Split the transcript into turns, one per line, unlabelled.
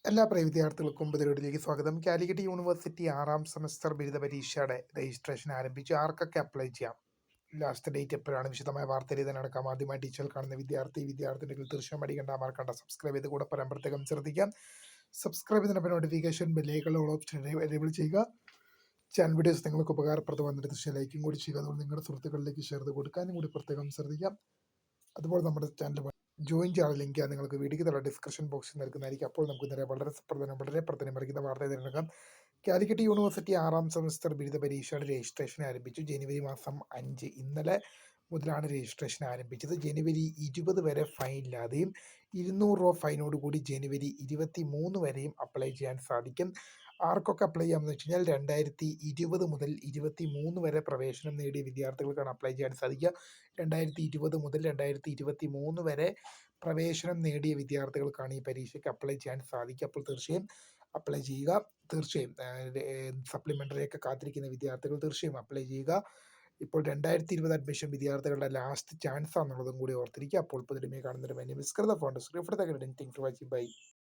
എല്ലാ പ്രിയ വിദ്യാർത്ഥികൾക്കും പുതിയൊരിലേക്ക് സ്വാഗതം. കാലിക്കറ്റ് യൂണിവേഴ്സിറ്റി 6ാം സെമസ്റ്റർ ബിരുദ പരീക്ഷയുടെ രജിസ്ട്രേഷൻ ആരംഭിച്ചു. ആർക്കൊക്കെ അപ്ലൈ ചെയ്യാം? ലാസ്റ്റ് ഡേറ്റ് എപ്പോഴാണ്? വിശദമായ വാർത്ത തന്നെ നടക്കാം. ആദ്യമായി ടീച്ചർ കാണുന്ന വിദ്യാർത്ഥികൾ തീർച്ചയായും മടിക്കണ്ട, മറക്കണ്ട, സബ്സ്ക്രൈബ് ചെയ്ത് കൂടെ പറയാൻ പ്രത്യേകം ശ്രദ്ധിക്കാം. സബ്സ്ക്രൈബ് ചെയ്തതിനൊപ്പം നോട്ടിഫിക്കേഷൻ ബെല്ലൈക്കുള്ള ഓപ്ഷൻ എനേബിൾ ചെയ്യുക. ചാനൽ വീഡിയോസ് നിങ്ങൾക്ക് ഉപകാരപ്രദമാകുന്ന തീർച്ചയായും ലൈക്കും കൂടി ചെയ്യുക. അതുകൊണ്ട് നിങ്ങളുടെ സുഹൃത്തുക്കളിലേക്ക് ഷെയർ ചെയ്ത് കൊടുക്കാനും കൂടി പ്രത്യേകം ശ്രദ്ധിക്കാം. അതുപോലെ നമ്മുടെ ചാനൽ ജോയിൻ ചെയ്യാനുള്ള ലിങ്ക് നിങ്ങൾക്ക് വീഡിയോയ്ക്ക് തല ഡിസ്ക്രിപ്ഷൻ ബോക്സിൽ നൽകുന്നതായിരിക്കും. അപ്പോൾ നമുക്ക് നേരെ വളരെ പ്രധാനമറിക്കുന്ന വാർത്ത തിരഞ്ഞെടുക്കാം. കാലിക്കറ്റ് യൂണിവേഴ്സിറ്റി 6ാം സെമസ്റ്റർ ബിരുദ പരീക്ഷയുടെ രജിസ്ട്രേഷൻ ആരംഭിച്ചു. ജനുവരി മാസം 5 ഇന്നലെ മുതലാണ് രജിസ്ട്രേഷൻ ആരംഭിച്ചത്. ജനുവരി 20 വരെ ഫൈൻ ഇല്ലാതെയും 200 രൂപ ഫൈനോട് കൂടി ജനുവരി 23 വരെയും അപ്ലൈ ചെയ്യാൻ സാധിക്കും. ആർക്കൊക്കെ അപ്ലൈ ചെയ്യാമെന്ന് വെച്ച് കഴിഞ്ഞാൽ 2020 മുതൽ 23 വരെ പ്രവേശനം നേടിയ വിദ്യാർത്ഥികൾക്കാണ് അപ്ലൈ ചെയ്യാൻ സാധിക്കുക. 2020 മുതൽ 2023 വരെ പ്രവേശനം നേടിയ വിദ്യാർത്ഥികൾക്കാണ് ഈ പരീക്ഷയ്ക്ക് അപ്ലൈ ചെയ്യാൻ സാധിക്കുക. അപ്പോൾ തീർച്ചയായും അപ്ലൈ ചെയ്യുക. തീർച്ചയായും സപ്ലിമെൻ്ററിയൊക്കെ കാത്തിരിക്കുന്ന വിദ്യാർത്ഥികൾ തീർച്ചയായും അപ്ലൈ ചെയ്യുക. ഇപ്പോൾ 2020 അഡ്മിഷൻ വിദ്യാർത്ഥികളുടെ ലാസ്റ്റ് ചാൻസ് ആണെന്നുള്ളതും കൂടി ഓർത്തിരിക്കുക. അപ്പോൾ പുതിയ കാണുന്നൊരു മെനു മിസ് കരുത ഫോൺ ബൈ.